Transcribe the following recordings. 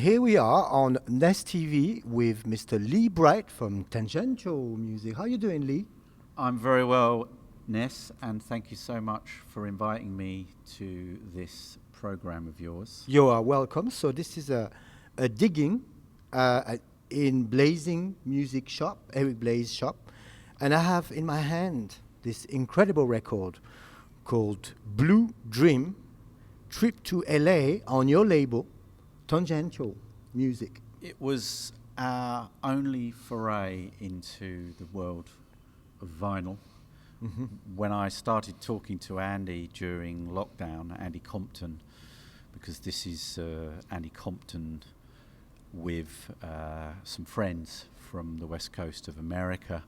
here we are on Ness TV with Mr. Lee Bright from Tangential Music. How are you doing, Lee? I'm very well, Ness, and thank you so much for inviting me to this program of yours. You are welcome. So this is a Diggin in Blazing Music Shop, eBlaze shop, and I have in my hand this incredible record called Blue Dream, Trip to LA on your label, Tangential Music. It was our only foray into the world of vinyl. Mm-hmm. When I started talking to Andy during lockdown, Andy Compton, because this is Andy Compton with some friends from the west coast of America.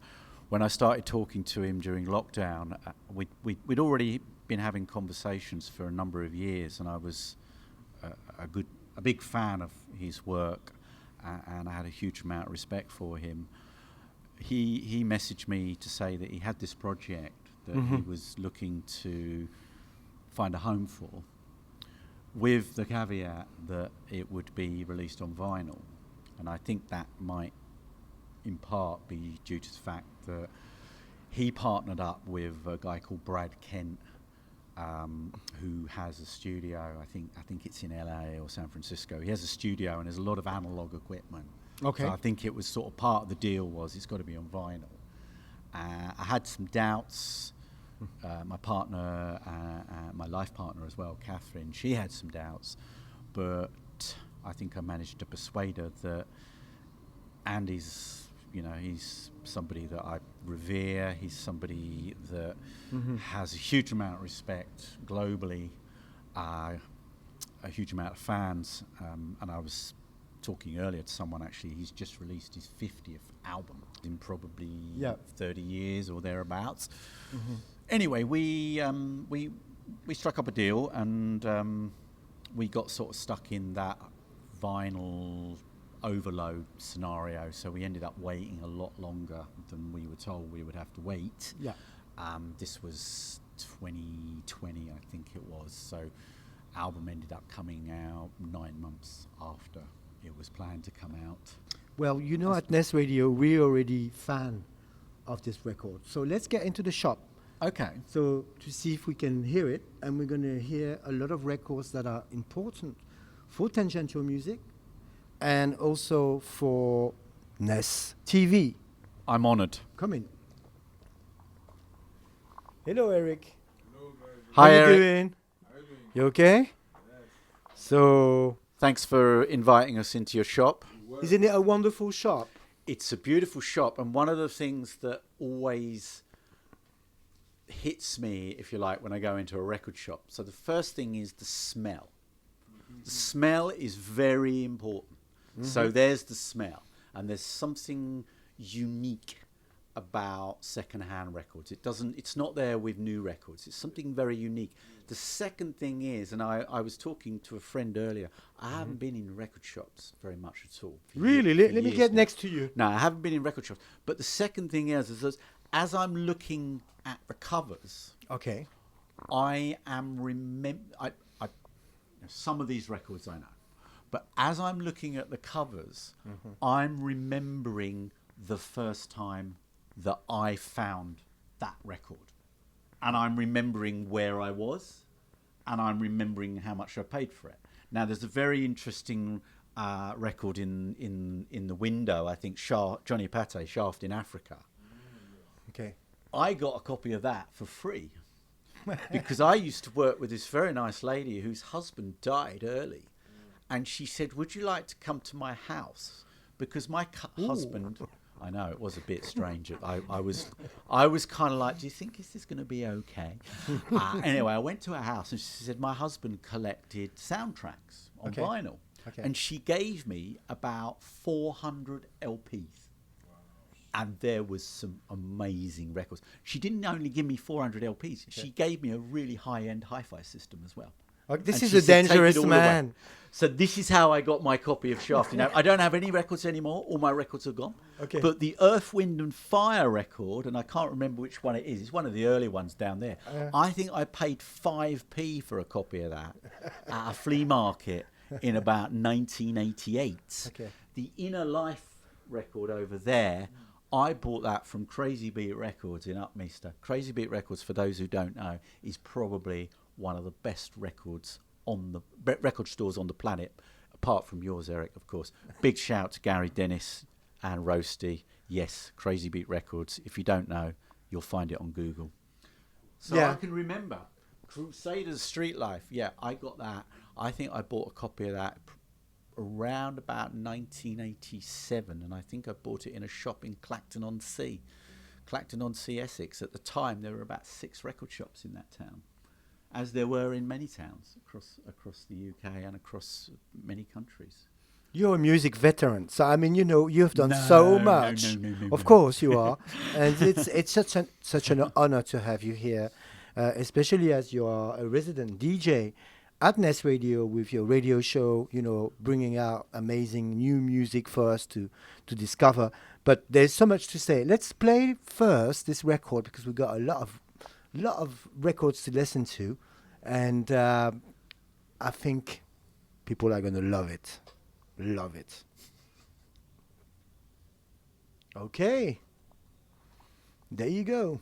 When I started talking to him during lockdown, we'd already been having conversations for a number of years, and I was a big fan of his work, and I had a huge amount of respect for him. He messaged me to say that he had this project that he was looking to find a home for, with the caveat that it would be released on vinyl. And I think that might in part be due to the fact that he partnered up with a guy called Brad Kent, who has a studio. I think it's in LA or San Francisco. He has a studio and there's a lot of analog equipment. Okay. So I think it was sort of part of the deal was it's got to be on vinyl. I had some doubts. My partner, my life partner as well, Catherine, she had some doubts, but I think I managed to persuade her that Andy's, he's somebody that I revere. He's somebody that has a huge amount of respect globally, a huge amount of fans, and I was talking earlier to someone, actually, he's just released his 50th album in probably 30 years or thereabouts. Anyway, we struck up a deal, and we got sort of stuck in that vinyl overload scenario, so we ended up waiting a lot longer than we were told we would have to wait. This was 2020, I think it was, so album ended up coming out 9 months after it was planned to come out. Well, at Ness Radio, we're already fan of this record. So let's get into the shop. Okay. So to see if we can hear it, and we're going to hear a lot of records that are important for Tangential Music and also for Ness TV. I'm honored. Come in. Hello, Eric. Hello, guys. Hi, How Eric. you doing? How you doing? You okay? Yes. So, Thanks for inviting us into your shop. isn't it a wonderful shop? It's a beautiful shop, and one of the things that always hits me, if you like, when I go into a record shop. So the first thing is the smell. The smell is very important. So there's the smell, and there's something unique about second-hand records. It's not there with new records. It's something very unique. The second thing is, and I was talking to a friend earlier, I haven't been in record shops very much at all. Really? Let me get next to you. No, I haven't been in record shops. But the second thing is as I'm looking at the covers, Okay. I am some of these records I know, but as I'm looking at the covers, I'm remembering the first time that I found that record, and I'm remembering where I was, and I'm remembering how much I paid for it. Now, there's a very interesting record in the window. I think Johnny Pate, Shaft in Africa. Okay. I got a copy of that for free because I used to work with this very nice lady whose husband died early, and she said, "Would you like to come to my house?" Because my husband, I know it was a bit strange. I was kind of like, "Do you think is this going to be okay?" Anyway, I went to her house, and she said my husband collected soundtracks on vinyl, and she gave me about 400 LPs. And there was some amazing records. She didn't only give me 400 LPs. She gave me a really high-end hi-fi system as well. This And is she a said, "Take dangerous it all man. away." So this is how I got my copy of Shaft. I don't have any records anymore. All my records are gone. Okay. But the Earth, Wind and Fire record, and I can't remember which one it is. It's one of the early ones down there. I think I paid 5p for a copy of that at a flea market in about 1988. Okay. The Inner Life record over there, I bought that from Crazy Beat Records in Upminster. Crazy Beat Records, for those who don't know, is probably one of the best records on the record stores on the planet, apart from yours, Eric, of course. Big shout to Gary Dennis and Roasty. Yes, Crazy Beat Records. If you don't know, you'll find it on Google. So Yeah. I can remember Crusaders Street Life. Yeah, I got that. I think I bought a copy of that around about 1987, and I think I bought it in a shop in Clacton-on-Sea, Essex. At the time, there were about 6 record shops in that town, as there were in many towns across the UK and across many countries. You're a music veteran, so I mean, you've done so much. Of course you are, and it's such an honor to have you here, especially as you are a resident DJ at Ness Radio with your radio show. Bringing out amazing new music for us to discover. But there's so much to say. Let's play first this record because we've got a lot of records to listen to, and I think people are gonna love it. Love it. Okay. There you go.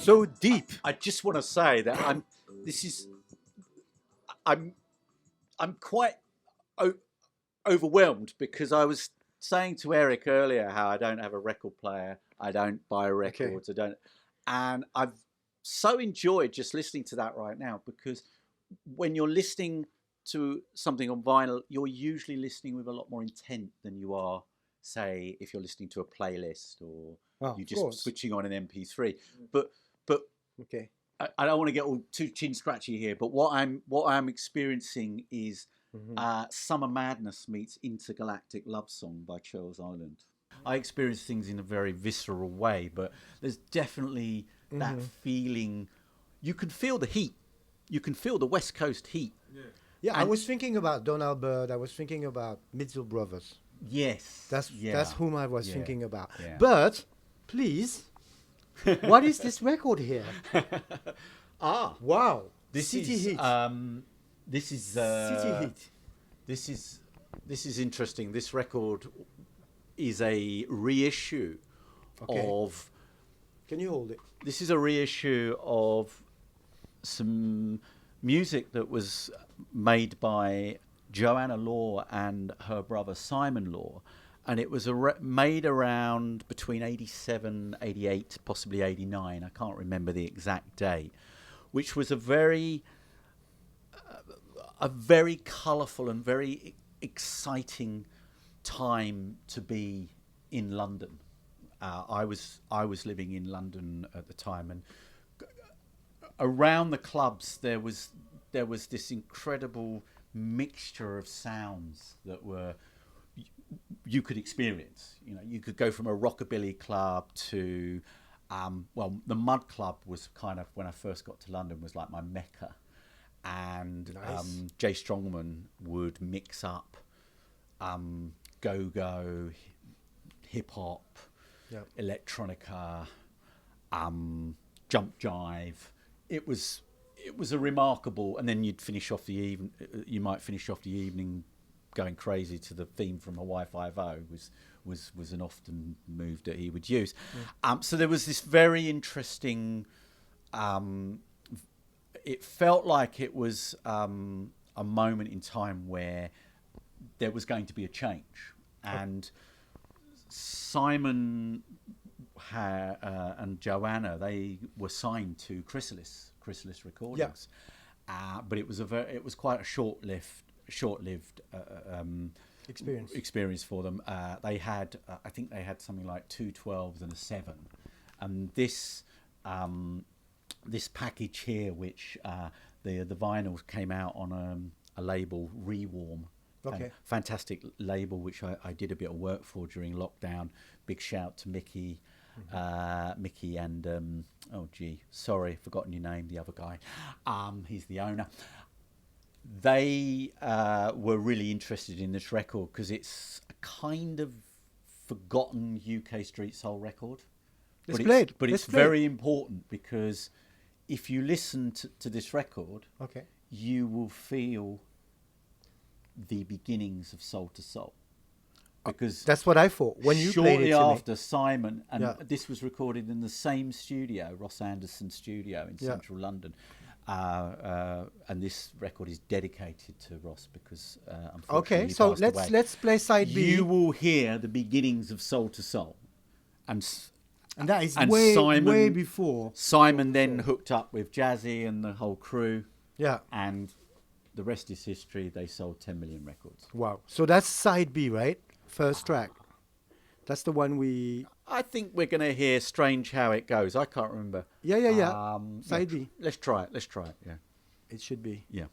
So deep. I just want to say that I'm quite overwhelmed because I was saying to Eric earlier how I don't have a record player, I don't buy records, and I've so enjoyed just listening to that right now, because when you're listening to something on vinyl, you're usually listening with a lot more intent than you are, say, if you're listening to a playlist or you're just switching on an MP3. But okay, I don't want to get all too chin scratchy here, but what I'm experiencing is Summer Madness meets Intergalactic Love Song by Charles Island. I experience things in a very visceral way, but there's definitely that feeling. You can feel the heat. You can feel the West Coast heat. Yeah, I was thinking about Donald Byrd. I was thinking about Mitchell Brothers. Yes, that's whom I was thinking about. Yeah. But please, what is this record here? Wow! City Heat. This is City Heat. This is interesting. This record is a reissue of. Can you hold it? This is a reissue of some music that was made by Joanna Law and her brother Simon Law, and it was made around between 87, 88, possibly 89. I can't remember the exact date, which was a very colourful and very exciting time to be in London. I was living in London at the time, and around the clubs there was this incredible mixture of sounds that you could experience. You could go from a rockabilly club to the Mud Club was kind of, when I first got to London, was like my mecca, and nice. Jay Strongman would mix up go-go, hip hop, Yep. electronica, jump jive. It was a remarkable, and then you'd finish off the you might finish off the evening going crazy to the theme from Hawaii 5-0 was an often move that he would use. So there was this very interesting. It felt like it was a moment in time where there was going to be a change, and Simon and Joanna, they were signed to Chrysalis Recordings, but it was quite a short-lived experience for them. They had, I think they had something like 2 12s and a 7, and this package here, which the vinyl came out on a label, Rewarm. Okay. Fantastic label, which I did a bit of work for during lockdown. Big shout to Mickey, Mickey and sorry, forgotten your name. The other guy, he's the owner. They were really interested in this record because it's a kind of forgotten UK street soul record. But it's very important because if you listen to this record, you will feel the beginnings of Soul to Soul, because that's what I thought when you played it to me. Shortly after Simon, and this was recorded in the same studio, Ross Anderson studio in central London, and this record is dedicated to Ross because unfortunately he passed away. Let's play side B. You will hear the beginnings of Soul to Soul, and that is way before. Simon then hooked up with Jazzy and the whole crew. Yeah. And the rest is history. They sold 10 million records. Wow. So that's side B, right? First track. That's the one I think we're going to hear Strange How It Goes. I can't remember. Yeah. Side B. Let's try it. Yeah. It should be. Yeah.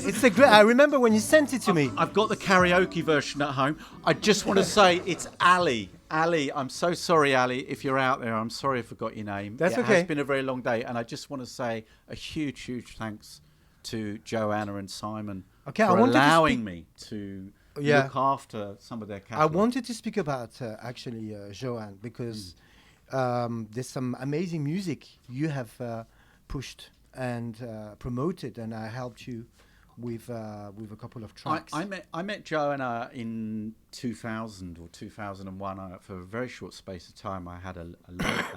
It's a great. I remember when you sent it to me. I've got the karaoke version at home. I just want to say it's Ali. Ali, I'm so sorry, Ali, if you're out there. I'm sorry I forgot your name. That's okay. It has been a very long day, and I just want to say a huge thanks to Joanna and Simon for allowing me to look after some of their catalogue. I wanted to speak about Joanne, because there's some amazing music you have pushed and promoted, and I helped you with a couple of tracks. I met Joanna in 2000 or 2001. For a very short space of time, I had a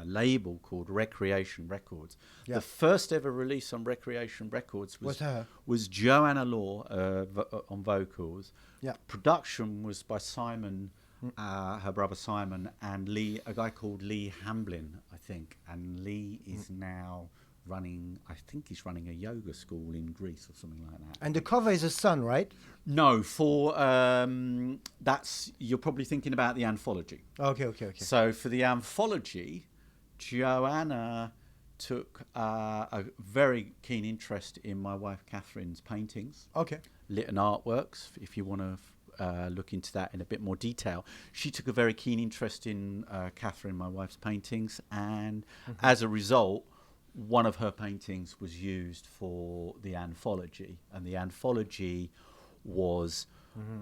label called Recreation Records. The first ever release on Recreation Records was Joanna Law on vocals. Production was by Simon, her brother Simon, and Lee, a guy called Lee Hamblin, I think. And Lee is now he's running a yoga school in Greece or something like that. And the cover is a sun, right? No, you're probably thinking about the anthology. Okay. So for the anthology, Joanna took a very keen interest in my wife Catherine's paintings. Okay. Lytton Artworks, if you want to look into that in a bit more detail. She took a very keen interest in Catherine, my wife's paintings, and as a result, one of her paintings was used for the anthology, and the anthology was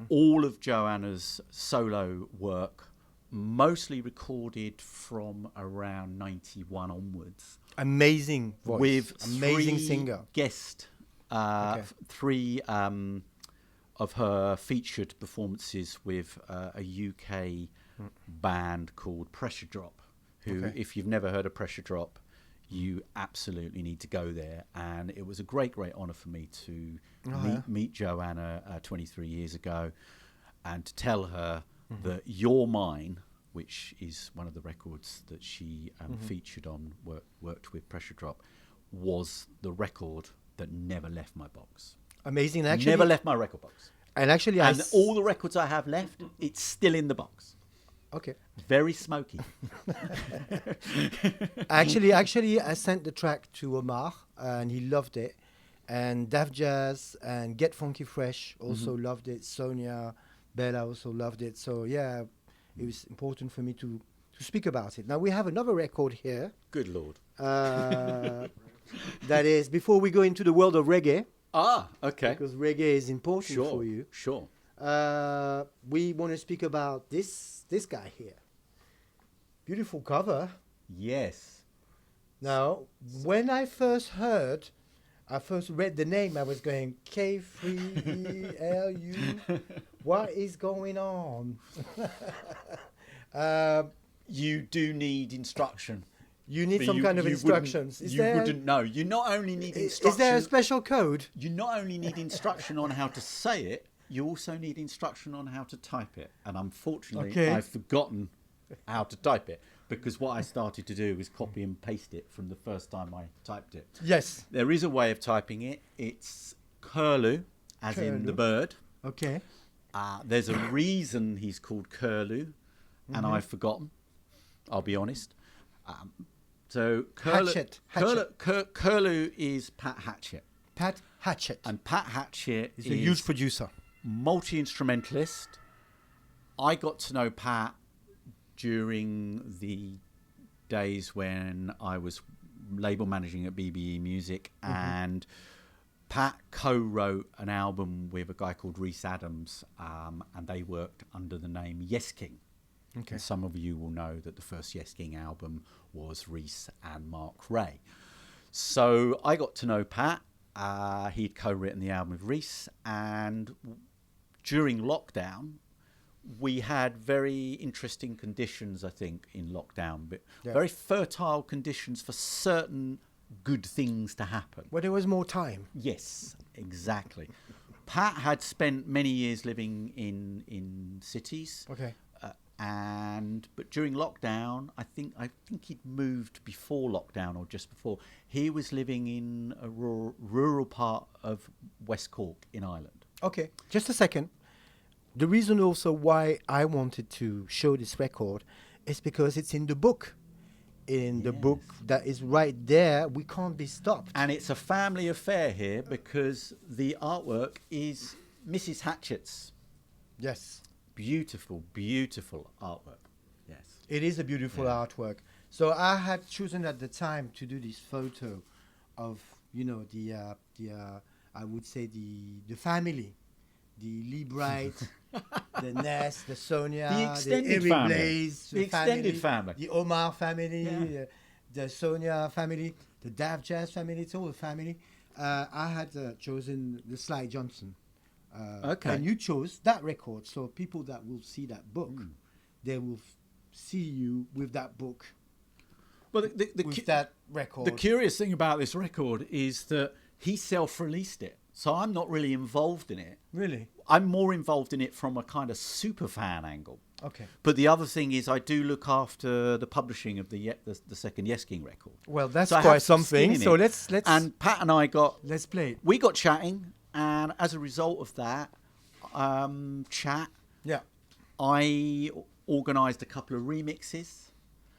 all of Joanna's solo work, mostly recorded from around 91 onwards. Amazing voice. With amazing three singer. Guest, three of her featured performances with a UK band called Pressure Drop, who, if you've never heard of Pressure Drop, you absolutely need to go there. And it was a great, great honour for me to meet Joanna 23 years ago and to tell her that You're Mine, which is one of the records that she featured on, worked with Pressure Drop, was the record that never left my box. Amazing. Actually, never left my record box. And actually, all the records I have left, it's still in the box. Okay. Very smoky. actually, I sent the track to Omar, and he loved it. And Daf Jazz and Get Funky Fresh also loved it. Sonia, Bella also loved it. So yeah, it was important for me to speak about it. Now we have another record here. Good Lord. That is, before we go into the world of reggae. Ah, okay. Because reggae is important for you. Sure. We want to speak about this guy here. Beautiful cover. Yes. Now, when I first read the name, I was going, K3ELU. What is going on? You do need instruction. You need some kind of instructions. You wouldn't know. You not only need instruction. Is there a special code? You not only need instruction on how to say it, you also need instruction on how to type it. And unfortunately, I've forgotten how to type it, because what I started to do was copy and paste it from the first time I typed it. Yes. There is a way of typing it. It's curlew, as in the bird. Okay. There's a reason he's called curlew, and I've forgotten. I'll be honest. So curlew is Pat Hatchet. Pat Hatchet. And Pat Hatchet is a huge producer. Multi-instrumentalist. I got to know Pat during the days when I was label managing at BBE Music, and Pat co-wrote an album with a guy called Rhys Adams, and they worked under the name Yes King. Okay. And some of you will know that the first Yes King album was Rhys and Mark Ray. So I got to know Pat. He'd co-written the album with Rhys, and during lockdown, we had very interesting conditions, I think, in lockdown. But very fertile conditions for certain good things to happen. Well, there was more time. Yes, exactly. Pat had spent many years living in cities. Okay. But during lockdown, I think he'd moved before lockdown or just before. He was living in a rural part of West Cork in Ireland. Okay, just a second. The reason also why I wanted to show this record is because it's in the book. In the book that is right there, we can't be stopped. And it's a family affair here because the artwork is Mrs. Hatchet's. Yes. Beautiful, beautiful artwork. Yes. It is a beautiful artwork. So I had chosen at the time to do this photo of, the I would say the family, the Lee Bright, the Ness, the Sonia, the extended family, Blaze, the extended family, the Omar family, the Sonia family, the Daf Jazz family. It's all a family. I had chosen the Sly Johnson. And you chose that record, so people that will see that book, they will see you with that book. Well, with that record. The curious thing about this record is that he self-released it, so I'm not really involved in it. Really? I'm more involved in it from a kind of super fan angle. Okay. But the other thing is I do look after the publishing of the second Yes King record. Well, that's quite something. So let's and Pat and I let's play it. We got chatting, and as a result of that chat, I organised a couple of remixes.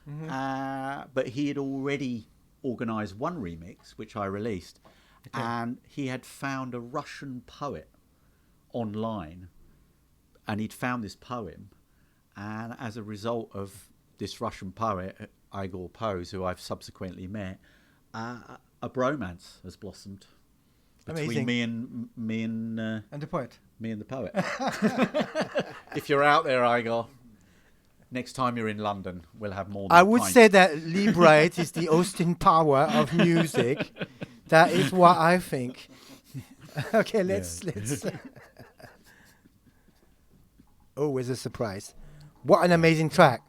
But he had already organised one remix, which I released, and he had found a Russian poet online, and he'd found this poem, and as a result of this Russian poet, Igor Pose, who I've subsequently met, a bromance has blossomed between me and the poet. Me and the poet. If you're out there, Igor, next time you're in London, we'll have more than I would say that Lee Bright is the Austin Power of music. That is what I think. Okay, let's. Always a surprise. What an amazing track.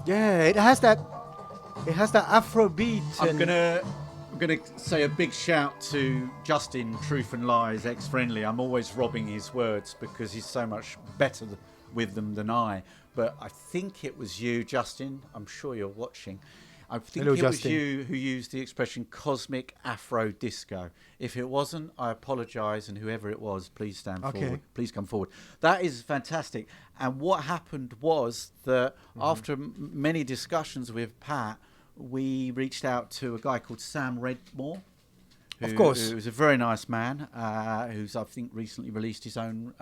Yeah, it has that Afro beat. I'm gonna say a big shout to Justin, Truth and Lies, ex-Friendly. I'm always robbing his words because he's so much better with them than I. But I think it was you, Justin. I'm sure you're watching. I think Hello, it Justin. was you who used the expression cosmic Afro disco. If it wasn't, I apologise, and whoever it was, please stand forward. Please come forward. That is fantastic. And what happened was that after many discussions with Pat, we reached out to a guy called Sam Redmore. Of course. Who's a very nice man, who's, I think, recently released his own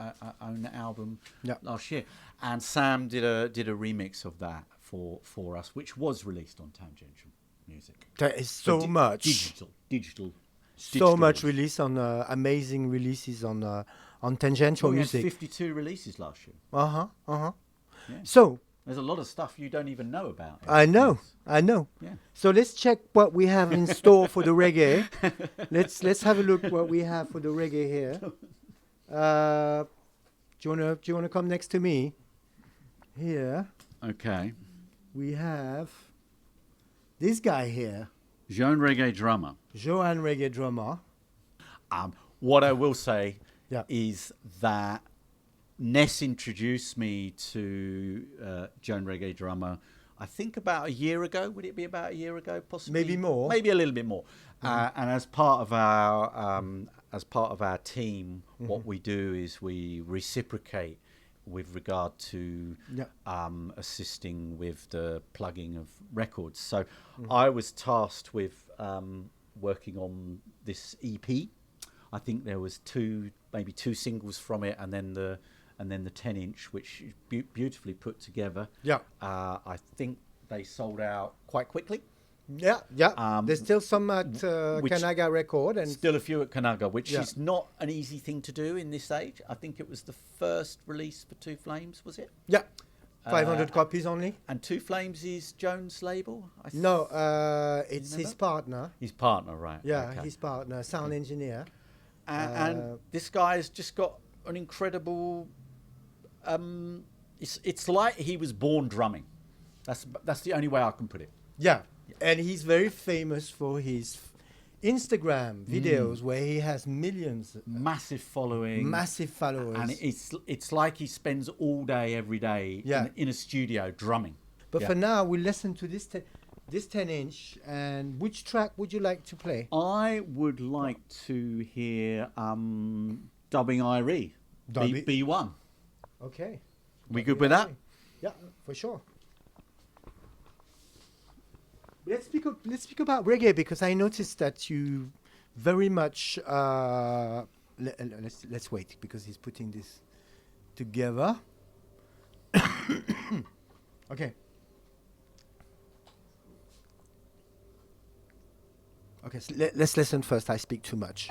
album last year. And Sam did a remix of that for us, which was released on Tangential Music. There is so much. Digital. So much release on amazing releases on Tangential Music. We had 52 releases last year. Yeah. So there's a lot of stuff you don't even know about. I know. Yeah. So let's check what we have in store for the reggae. Let's have a look what we have for the reggae here. Do you wanna come next to me? Here. Okay. We have this guy here. Joan Reggae drummer. Joanna reggae drummer. What I will say is that Ness introduced me to Joan Reggae drummer, I think about a year ago. Would it be about a year ago? Possibly. Maybe more. Maybe a little bit more. And as part of our team, what we do is we reciprocate with regard to assisting with the plugging of records. So I was tasked with working on this EP. I think there was maybe two singles from it, and then the 10-inch, which is beautifully put together. Yeah. I think they sold out quite quickly. Yeah. There's still some at Kanaga Record, and still a few at Kanaga, which is not an easy thing to do in this age. I think it was the first release for Two Flames, was it? Yeah. 500 copies only. And Two Flames is Joan's label? It's his partner. His partner, right. Yeah, okay. His partner, sound engineer. And this guy's just got an incredible... it's like he was born drumming. That's the only way I can put it. Yeah. And he's very famous for his Instagram videos where he has millions. Massive following. Massive followers. And it's like he spends all day, every day in a studio drumming. But Yeah. for now, we listen to this 10-inch. And which track would you like to play? I would like to hear Dubbing Irie, B1. Okay. We good with that? Yeah, for sure. Let's speak about reggae, because I noticed that you very much. Let's wait, because he's putting this together. Okay. Okay, so let's listen first. I speak too much.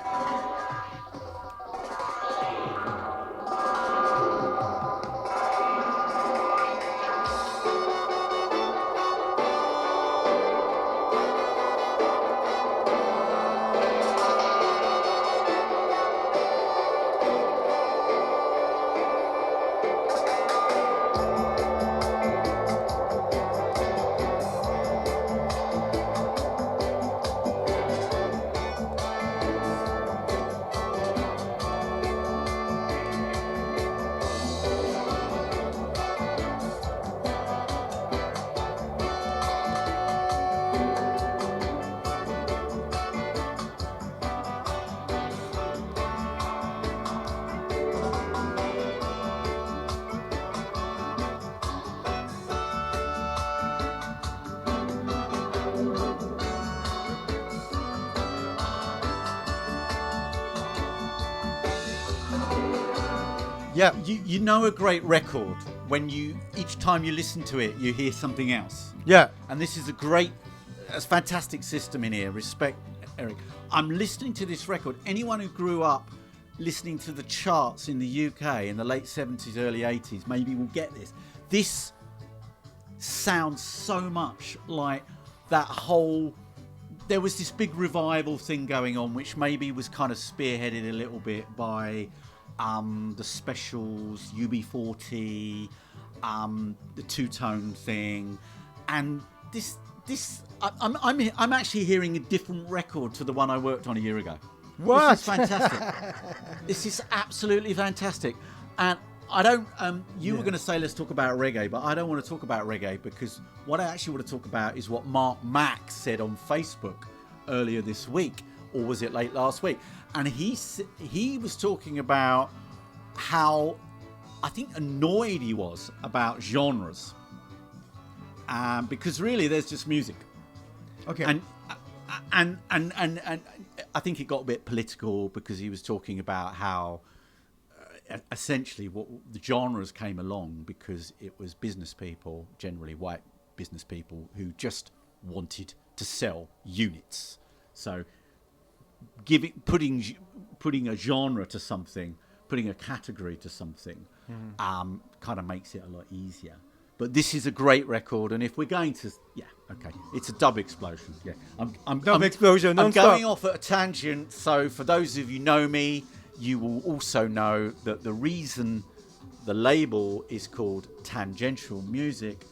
Yeah. You know a great record when each time you listen to it, you hear something else. Yeah. And this is a fantastic system in here. Respect, Eric. I'm listening to this record. Anyone who grew up listening to the charts in the UK in the late 70s, early 80s, maybe will get this. This sounds so much like that whole... There was this big revival thing going on, which maybe was kind of spearheaded a little bit by the Specials, UB40, the two-tone thing, and I'm actually hearing a different record to the one I worked on a year ago. What? This is fantastic. This is absolutely fantastic. And I don't. You were going to say let's talk about reggae, but I don't want to talk about reggae, because what I actually want to talk about is what Mark Mack said on Facebook earlier this week, or was it late last week? And he was talking about how, I think, annoyed he was about genres, because really there's just music. Okay. And I think it got a bit political, because he was talking about how essentially what the genres came along because it was business people, generally white business people, who just wanted to sell units. So putting a genre to something, putting a category to something, kind of makes it a lot easier. But this is a great record, and if we're going to, it's a dub explosion. Yeah, I'm explosion. I'm going off at a tangent. So for those of you who know me, you will also know that the reason the label is called Tangential Music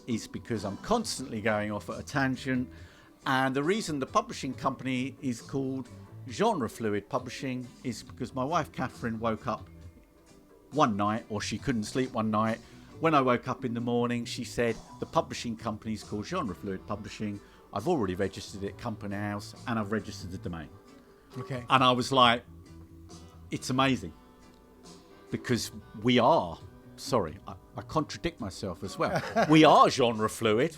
is because I'm constantly going off at a tangent, and the reason the publishing company is called Genre Fluid Publishing is because my wife Catherine woke up one night, or she couldn't sleep one night. When I woke up in the morning, she said, the publishing company is called Genre Fluid Publishing. I've already registered it, Company House, and I've registered the domain. Okay. And I was like, it's amazing. Because we are, I contradict myself as well. We are genre fluid,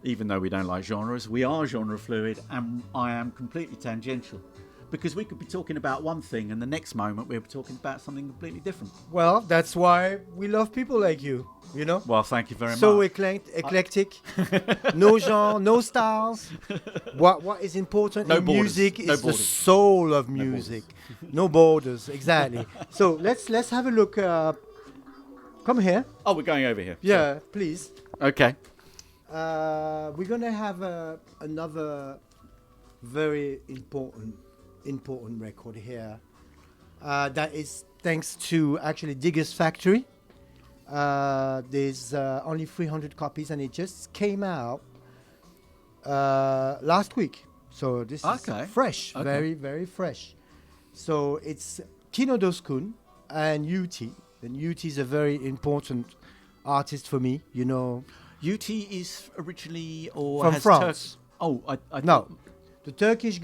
even though we don't like genres. We are genre fluid, and I am completely tangential. Because we could be talking about one thing, and the next moment we're talking about something completely different. Well, that's why we love people like you, you know? Well, thank you very much. So eclectic, no genre, no styles. What is important in music is the soul of music. No borders, exactly. So let's have a look. Come here. Oh, we're going over here. Yeah, please. Okay. We're gonna have another very important record here. That is thanks to actually Digger's Factory. There's only 300 copies, and it just came out last week. So this is fresh, very, very fresh. So it's Kinoos and UT. And UT is a very important artist for me, you know. UT is originally or From has France. I No, thought- the Turkish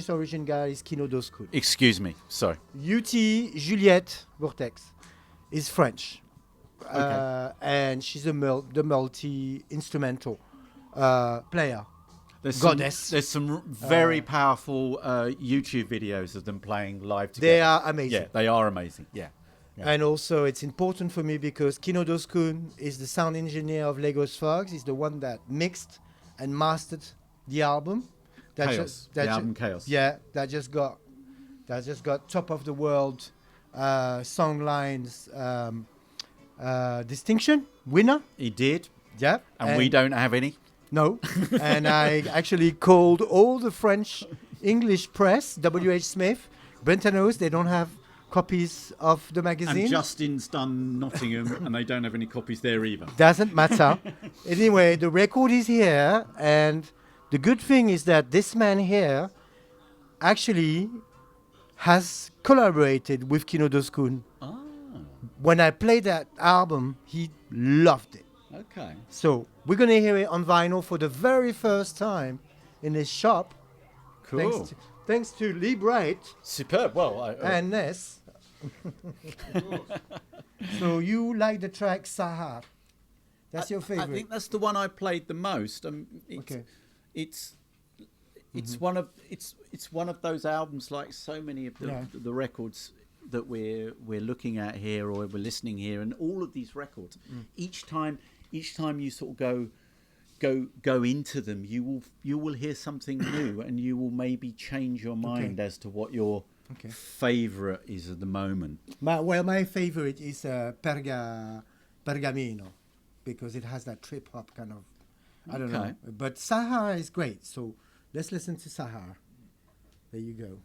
origin guy is Kinoos and UT. Excuse me. Sorry. UT Juliette Vortex is French. Okay. And she's the multi-instrumental player. There's some very powerful YouTube videos of them playing live together. They are amazing. Yeah, they are amazing. Yeah. And also, it's important for me because Kinoos and UT is the sound engineer of Lagos Fogs. He's the one that mixed and mastered the album. Chaos. The album Chaos. Yeah, that just got top of the world songlines distinction winner. He did. Yeah, And we don't have any. No, and I actually called all the French English press, W.H. Smith, Brentanos, they don't have copies of the magazine. And Justin's done Nottingham, and they don't have any copies there either. Doesn't matter. Anyway, the record is here, and the good thing is that this man here actually has collaborated with Kinoos and UT. Ah, When I played that album, he loved it. okay. So we're going to hear it on vinyl for the very first time in his shop. Cool. Thanks to Lee Bright Superb. Well, and Ness. So you like the track Sahara? That's your favorite? I think that's the one I played the most. Okay. It's one of those albums, like so many of the records that we're looking at here or we're listening here, and all of these records. Each time you sort of go into them, you will hear something new, and you will maybe change your mind as to what your favorite is at the moment. My favorite is Pergamino, because it has that trip hop kind of, I don't know. But Sahara is great, so let's listen to Sahara. There you go.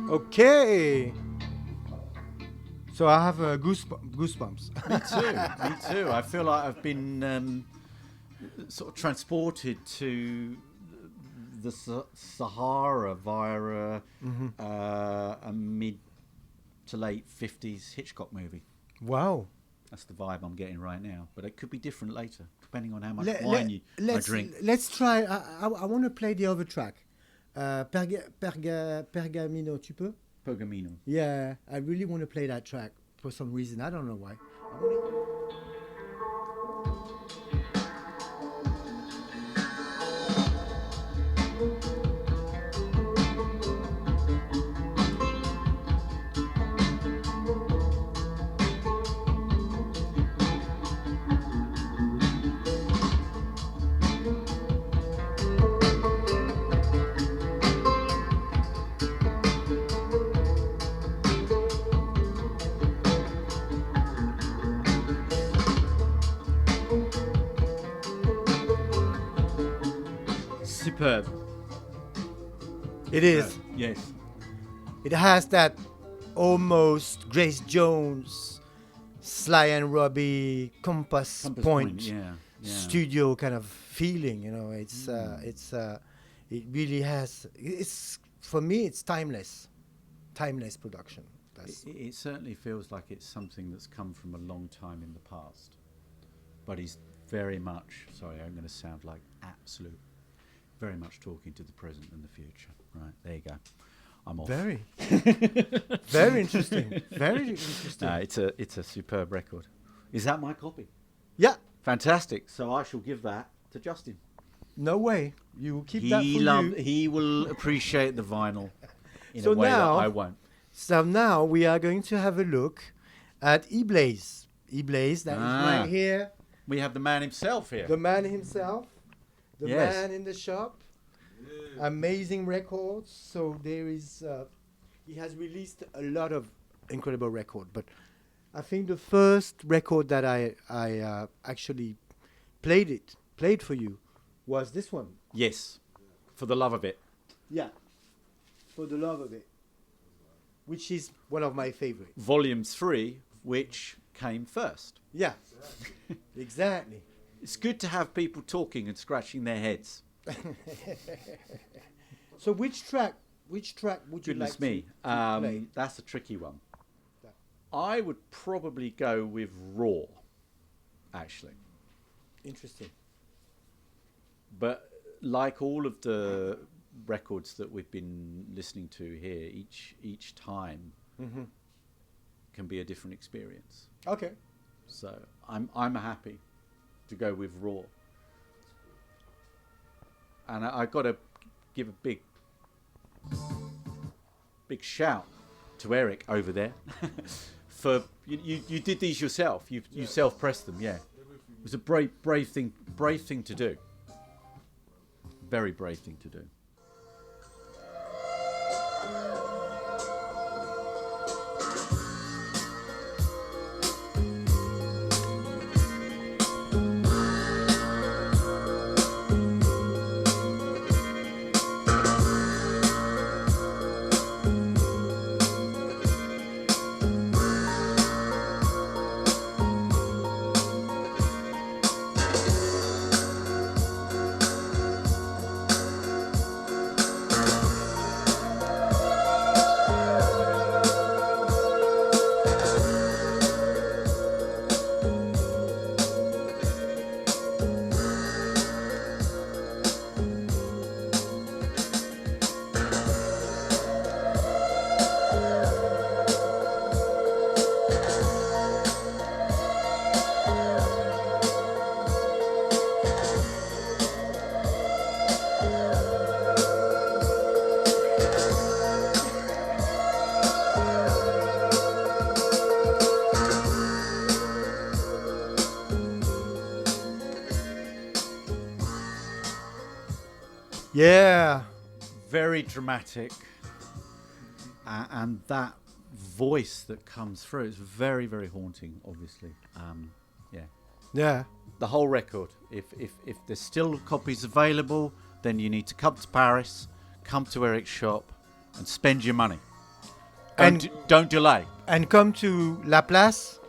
Okay. So I have goosebumps. Me too. I feel like I've been sort of transported to the Sahara via a mid to late 50s Hitchcock movie. Wow. That's the vibe I'm getting right now. But it could be different later, depending on how much wine I drink. Let's try. I want to play the other track. Pergamino, tu peux? Pergamino. Yeah, I really want to play that track for some reason. I don't know why. Superb. It is. Yes. It has that almost Grace Jones, Sly and Robbie, Compass Point Yeah. studio kind of feeling. You know, It really has. It's for me. It's timeless production. It certainly feels like it's something that's come from a long time in the past, but he's very much. Sorry, I'm going to sound like absolute. Very much talking to the present and the future. Right, there you go. I'm off. Very, very interesting. Very interesting. It's a superb record. Is that my copy? Yeah. Fantastic. So I shall give that to Justin. No way. You keep that for you. He will appreciate the vinyl in So a way that now- I won't. So now we are going to have a look at eBlaze. eBlaze, that is right here. We have the man himself here. The man himself. The Yes. man in the shop. Amazing records. So there is. He has released a lot of incredible records, but I think the first record that I actually played for you was this one. Yes, for the love of it. Yeah. For the love of it. Which is one of my favorites. Volume 3, which came first. Yeah. Exactly. It's good to have people talking and scratching their heads. So which track would you Goodness like me, to play? that's a tricky one. I would probably go with Raw, actually. Interesting. But like all of the records that we've been listening to here, each time can be a different experience. Okay. So I'm happy to go with Raw. And I got to give a big shout to Eric over there for you did these yourself. You self-pressed them, yeah. It was a brave thing to do. Very brave thing to do. Yeah. Very dramatic, and that voice that comes through is very, very haunting. Obviously, Yeah. the whole record. If there's still copies available, then you need to come to Paris, come to Eric's shop, and spend your money. Don't delay. And come to La Place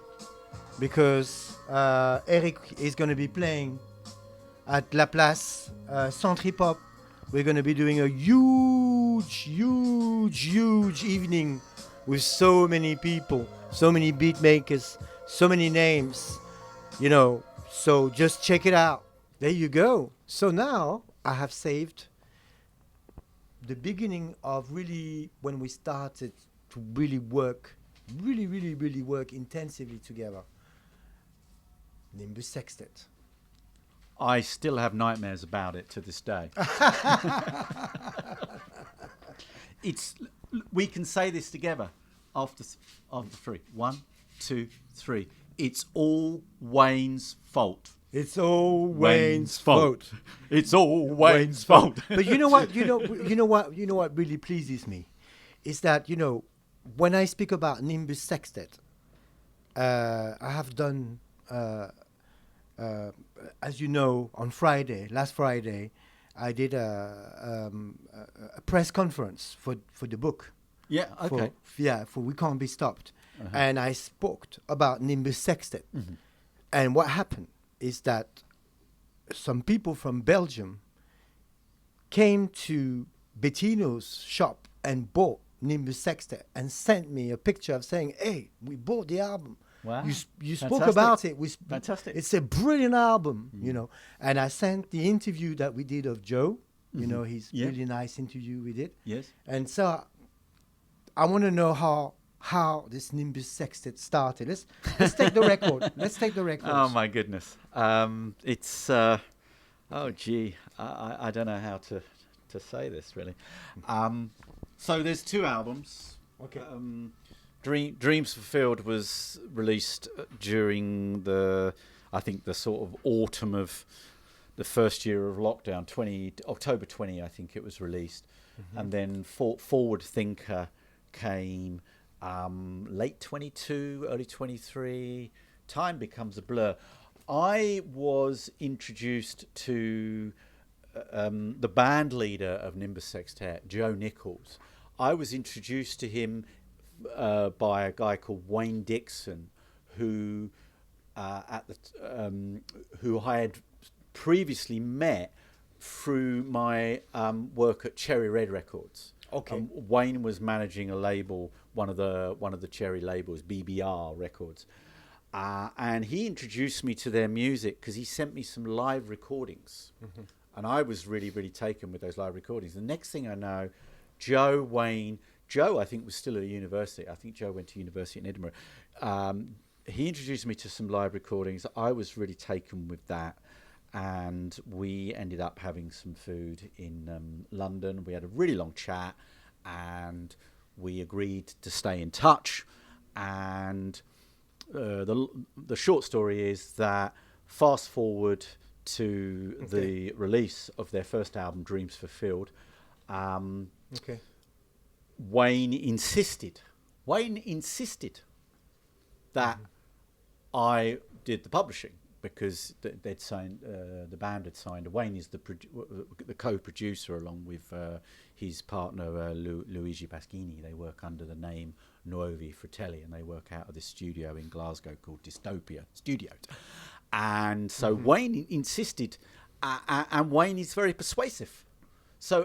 because Eric is going to be playing at La Place Centre Pop. We're going to be doing a huge evening with so many people, so many beat makers, so many names, so just check it out. There you go. So now I have saved the beginning of really when we started to really work, really work intensively together. Nimus Sextet. I still have nightmares about it to this day. We can say this together after 3. 1, 2, 3. It's all Wayne's fault. It's all Wayne's fault. It's all Wayne's fault. But you know what? You know what really pleases me is that when I speak about Nimus Sextet, I have done. As you know, on last Friday, I did a press conference for the book. Yeah, okay. For We Can't Be Stopped. And I spoke about Nimus Sextet. And what happened is that some people from Belgium came to Bettino's shop and bought Nimus Sextet and sent me a picture of saying, "Hey, we bought the album. Wow. You spoke about it. Fantastic. It's a brilliant album, you know." And I sent the interview that we did of Joe. You know, his really nice interview we did. Yes. And so I want to know how this Nimus Sextet started. Let's take the record. Let's take the record. Oh my goodness. It's oh gee, I don't know how to say this really. So there's 2 albums. Okay. Dreams Fulfilled was released during I think the sort of autumn of the first year of lockdown, October 20, I think it was released. And then Forward Thinker came late 22, early 23. Time becomes a blur. I was introduced to the band leader of Nimus Sextet, Joe Nichols. I was introduced to him by a guy called Wayne Dixon, who who I had previously met through my work at Cherry Red Records. Okay. Wayne was managing a label, one of the Cherry labels, BBR Records, and he introduced me to their music because he sent me some live recordings, and I was really, really taken with those live recordings. The next thing I know, Joe, I think was still at university. I think Joe went to university in Edinburgh. He introduced me to some live recordings. I was really taken with that. And we ended up having some food in London. We had a really long chat, and we agreed to stay in touch. And the short story is that fast forward to the release of their first album, Dreams Fulfilled. Wayne insisted that I did the publishing, because they'd signed, the band had signed. Wayne is the co-producer along with his partner Luigi Pasquini. They work under the name Nuovi Fratelli, and they work out of this studio in Glasgow called Dystopia Studios. And so Wayne insisted, and Wayne is very persuasive. So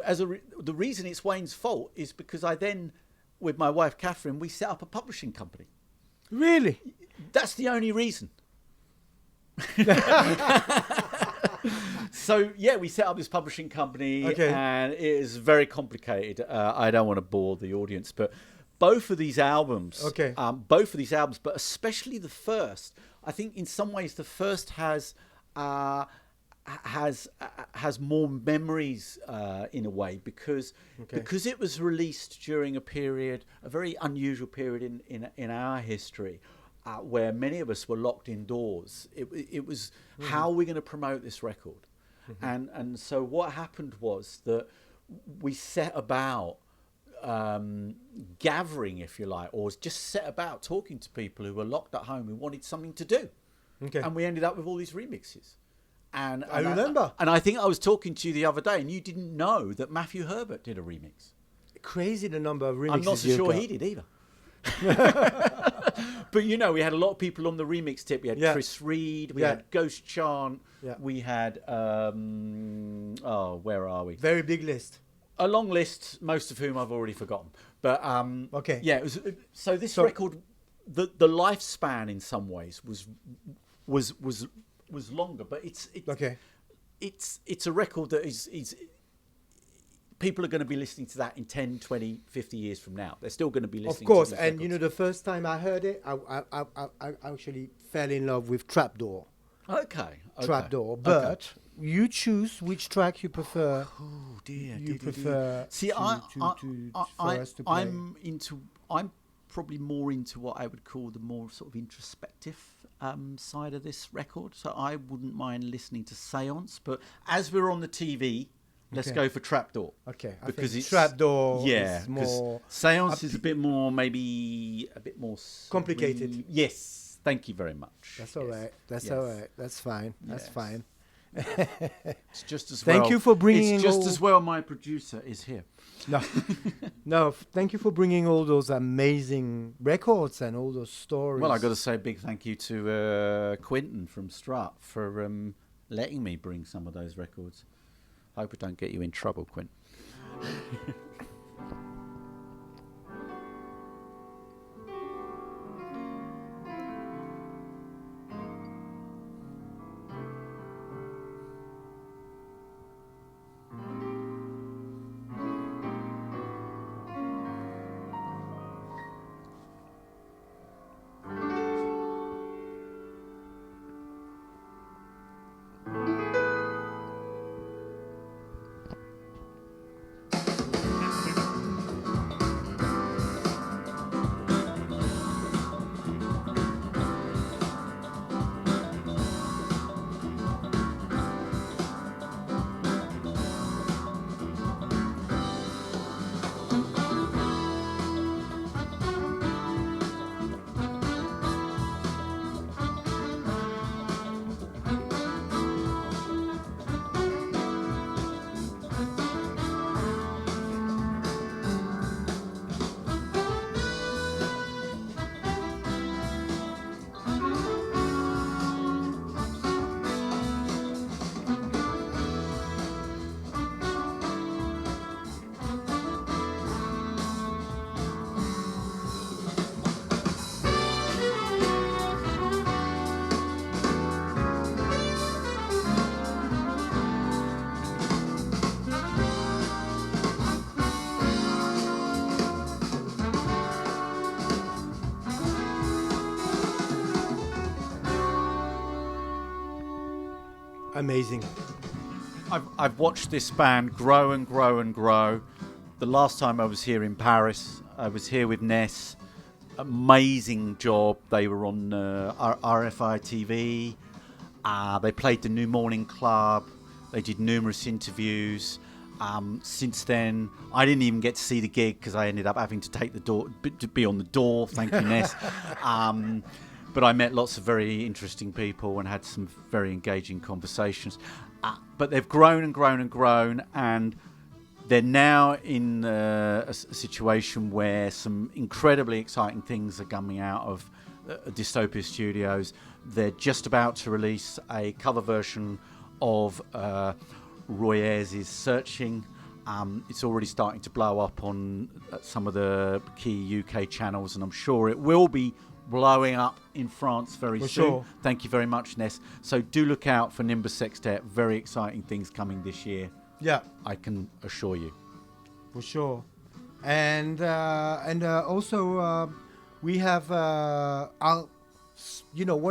the reason it's Wayne's fault is because I then, with my wife Catherine, we set up a publishing company. Really? That's the only reason. So yeah, we set up this publishing company, and it is very complicated. I don't want to bore the audience, but both of these albums, but especially the first, I think in some ways the first has more memories in a way, because it was released during a very unusual period in our history. Where many of us were locked indoors. It was how are we going to promote this record? And so what happened was that we set about gathering, if you like, or just set about talking to people who were locked at home who wanted something to do. And we ended up with all these remixes. And I remember. And I think I was talking to you the other day, and you didn't know that Matthew Herbert did a remix. Crazy the number of remixes. I'm not so sure he did either. But you know, we had a lot of people on the remix tip. We had Chris Reed, we had Ghost Chant, we had where are we? Very big list. A long list, most of whom I've already forgotten. But it was so this record, the lifespan in some ways was longer, but it's a record that is people are going to be listening to that in 10, 20, 50 years from now. They're still going to be listening to these records. And you know, the first time I heard it, I actually fell in love with Trapdoor. Trapdoor. But you choose which track you prefer. Oh dear. You prefer for us to play. I'm probably more into what I would call the more sort of introspective side of this record. So I wouldn't mind listening to Seance, but as we're on the TV, let's go for Trapdoor. Because it's Trapdoor is more... Seance is a bit more complicated. Yes, thank you very much. That's all right. That's all right. That's fine. That's fine. It's just as well. Thank you for bringing... It's just as well my producer is here. No, thank you for bringing all those amazing records and all those stories. Well, I got to say a big thank you to Quentin from Strut for letting me bring some of those records. Hope I don't get you in trouble, Quint. Amazing. I've watched this band grow and grow and grow. The last time I was here in Paris, I was here with Ness. Amazing job. They were on RFI TV. They played the New Morning Club. They did numerous interviews. Since then, I didn't even get to see the gig because I ended up having to take the door, to be on the door. Thank you, Ness. But I met lots of very interesting people and had some very engaging conversations. But they've grown and grown and grown, and they're now in a situation where some incredibly exciting things are coming out of Dystopia Studios. They're just about to release a cover version of Royaire's Searching. It's already starting to blow up on some of the key UK channels, and I'm sure it will be blowing up in France very soon. Sure. Thank you very much, Ness. So do look out for Nimus Sextet. Very exciting things coming this year. Yeah, I can assure you. for sure. And also we have one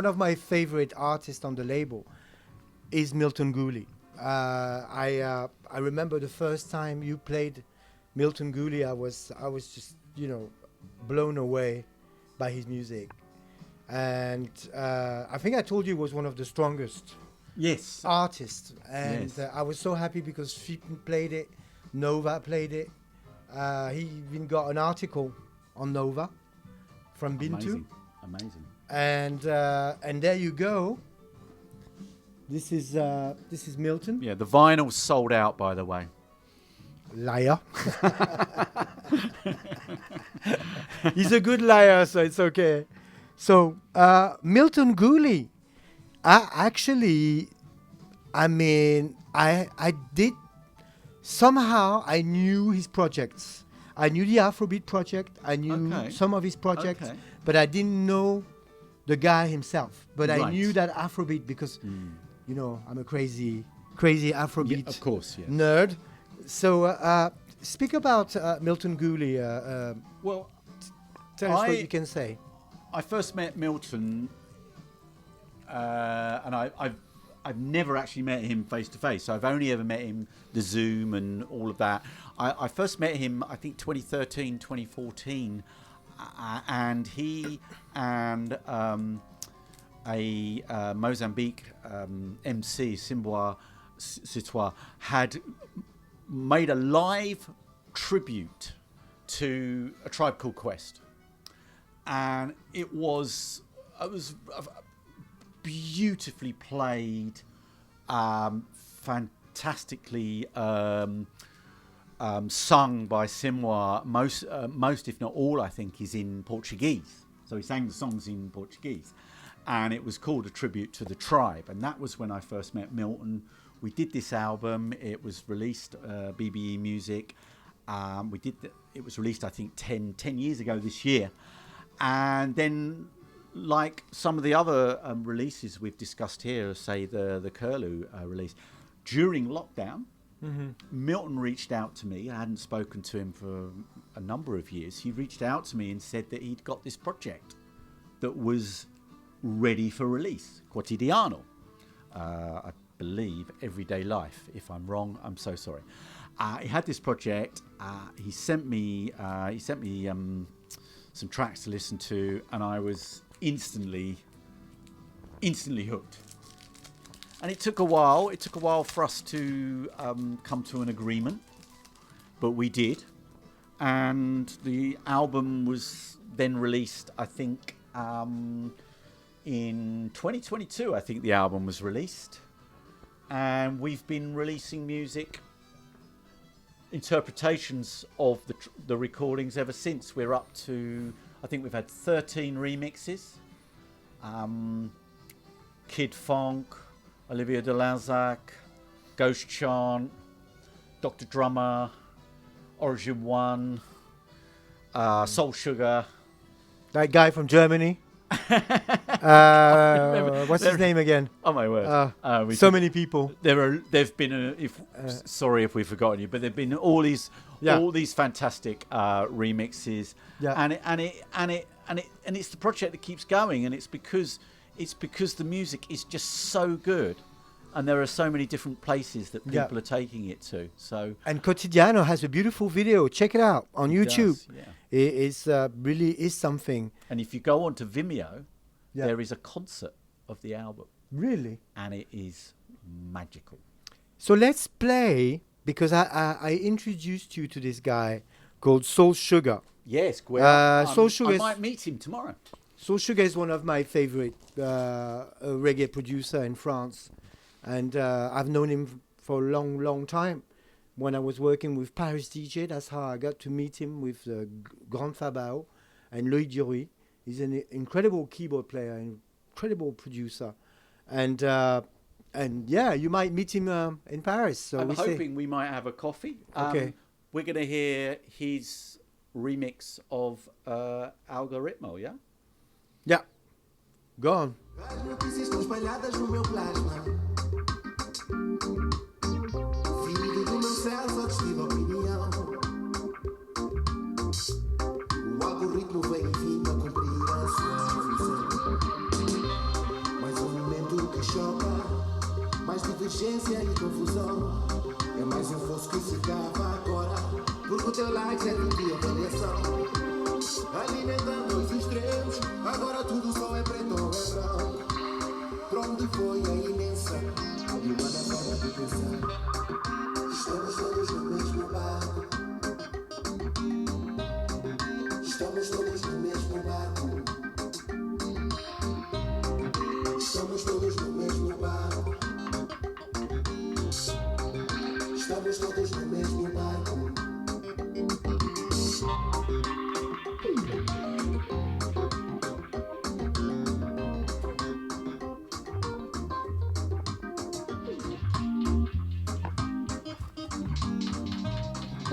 of my favorite artists on the label is Milton Ghouly. I remember the first time you played Milton Ghouly, I was just blown away by his music, and I think I told you he was one of the strongest artists, and Yes. I was so happy because Fippen played it, Nova played it. He even got an article on Nova from Bintu. Amazing. And there you go. This is Milton. Yeah, the vinyl's sold out, by the way. Liar. He's a good liar, so it's okay. So Milton Ghouly, I did somehow I knew his projects. I knew the Afrobeat project. I knew some of his projects, but I didn't know the guy himself. But I knew that Afrobeat because I'm a crazy Afrobeat nerd. So speak about Milton Ghouly. Well, tell us what you can say. I first met Milton, and I've never actually met him face to face. So I've only ever met him the Zoom and all of that. I first met him, I think 2013, 2014, and he and a Mozambique MC, Simbois Sitois, had made a live tribute to A Tribe Called Quest, and it was beautifully played, fantastically sung by Simbois. Most, if not all, I think, is in Portuguese. So he sang the songs in Portuguese, and it was called A Tribute to the Tribe. And that was when I first met Milton. we did this album. It was released BBE Music. It was released, I think, 10 years ago this year. And then, like some of the other releases we've discussed here, say the Curlew release, during lockdown, Milton reached out to me. I hadn't spoken to him for a number of years. He reached out to me and said that he'd got this project that was ready for release, Quotidiano. I believe Everyday Life. If I'm wrong, I'm so sorry. He had this project. He sent me some tracks to listen to, and I was instantly hooked. And it took a while. It took a while for us to come to an agreement, but we did. And the album was then released, I think, in 2022. I think the album was released, and we've been releasing music, interpretations of the recordings ever since. We're up to, I think we've had 13 remixes. Kid Funk, Olivia de Lanzac, Ghost Chant, Dr. Drummer, Origin One, Soul Sugar. That guy from Germany. What's his name again? Oh my word! Many people. There've been sorry if we've forgotten you, but there've been all these fantastic remixes. Yeah. And it's the project that keeps going, and it's because the music is just so good, and there are so many different places that people are taking it to. So, and Quotidiano has a beautiful video. Check it out on YouTube. Does, yeah. It is really is something. And if you go onto Vimeo, there is a concert of the album. Really? And it is magical. So let's play, because I introduced you to this guy called Soul Sugar. Yes, Soul Sugar. I might meet him tomorrow. Soul Sugar is one of my favorite reggae producer in France, and I've known him for a long time. When I was working with Paris DJ, that's how I got to meet him, with Grand Fabao and Loïc Duruy. He's an incredible keyboard player, incredible producer, and you might meet him in Paris. So I'm hoping we might have a coffee. Okay, we're going to hear his remix of Algoritmo, yeah? Yeah, go on. As notícias estão espalhadas no meu plasma. Filho do meu céu, só tive opinião. O algoritmo vem vindo a cumprir a sua função. Mais momento que choca, mais divergência e confusão. É mais fosso que se cava agora, porque o teu like é de avaliação. Alimentando os extremos, agora tudo só é preto ou é branco. Pra onde foi a imensa e humana forma de pensar? Estamos todos no mesmo barco. Estamos todos no mesmo barco. Estamos todos no mesmo barco. Estamos todos no mesmo barco.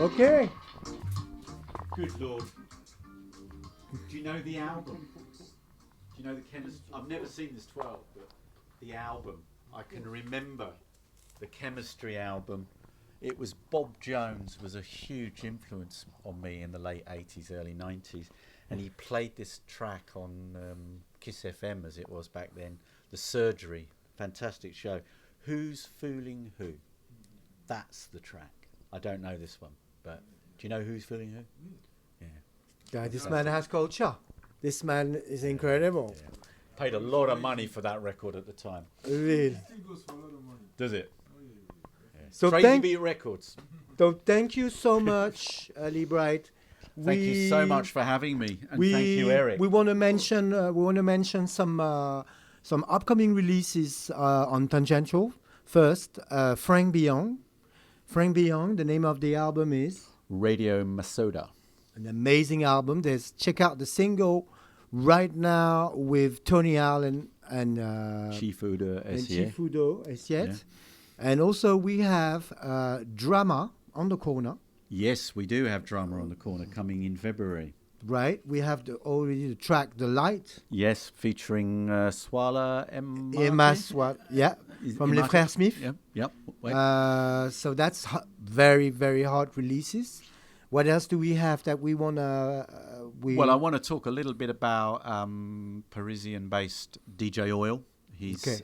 Okay. Good Lord. Do you know the album? Do you know the chemistry? I've never seen this 12, but the album. I can remember the Chemistry album. It was Bob Jones was a huge influence on me in the late 80s, early 90s. And he played this track on Kiss FM, as it was back then. The Surgery. Fantastic show. Who's Fooling Who? That's the track. I don't know this one, but do you know Who's Fooling Who? Yeah, this man has culture. This man is incredible. Yeah. Paid a lot of money for that record at the time. Really? It still goes for a lot of money. Does it? Oh, yeah. So Crazy Beat Records. So thank you so much, Ali Bright. Thank you so much for having me, and thank you, Eric. We want to mention some upcoming releases on Tangential. First, Frank Beyond. Frank Beyond. The name of the album is Radio Masoda. An amazing album. Check out the single right now with Tony Allen and Chifudo Chifudo Esiet. And also we have drama on the corner, Yes, we do have Drama on the Corner coming in February. right? We have already the track The Light. Yes, featuring Swala M. Emma Swat, yeah, from Les Frères Smith. Yep. Wait. So that's very, very hard releases. What else do we have that we want to... Well, I want to talk a little bit about Parisian-based DJ Oil. His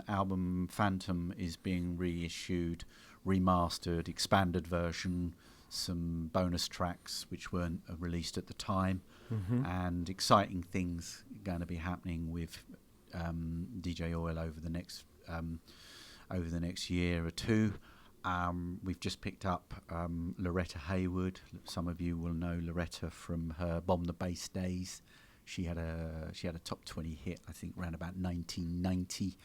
album Phantom is being reissued, remastered, expanded version, some bonus tracks which weren't released at the time, and exciting things going to be happening with DJ Oil over the next year or two. We've just picked up Loretta Haywood. Some of you will know Loretta from her Bomb the Bass days. She had a top 20 hit, I think, around about 1990.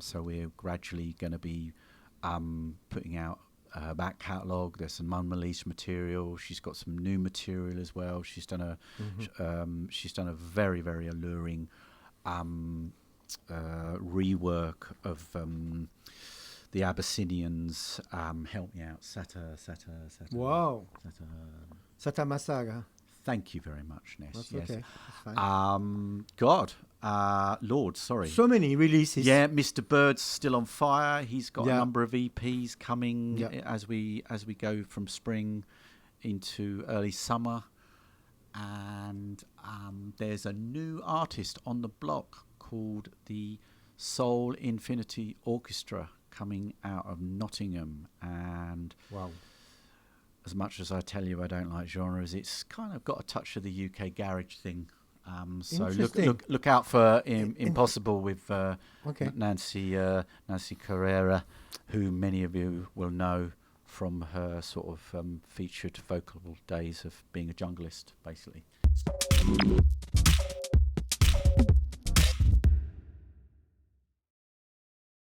So we're gradually going to be putting out her back catalogue. There's some unreleased material. She's got some new material as well. She's done a very, very alluring rework of the Abyssinians. Help me out, Sata. Wow. Sata Masaga. Thank you very much, Ness. That's yes. okay. That's fine. Lord, sorry. So many releases. Yeah, Mr. Bird's still on fire. He's got Yeah. a number of EPs coming Yeah. as we go from spring into early summer. And there's a new artist on the block called the Soul Infinity Orchestra coming out of Nottingham. And Wow. as much as I tell you I don't like genres, it's kind of got a touch of the UK garage thing. So Interesting. look out for Impossible with Okay. Nancy Carrera, who many of you will know from her sort of featured vocal days of being a junglist, basically.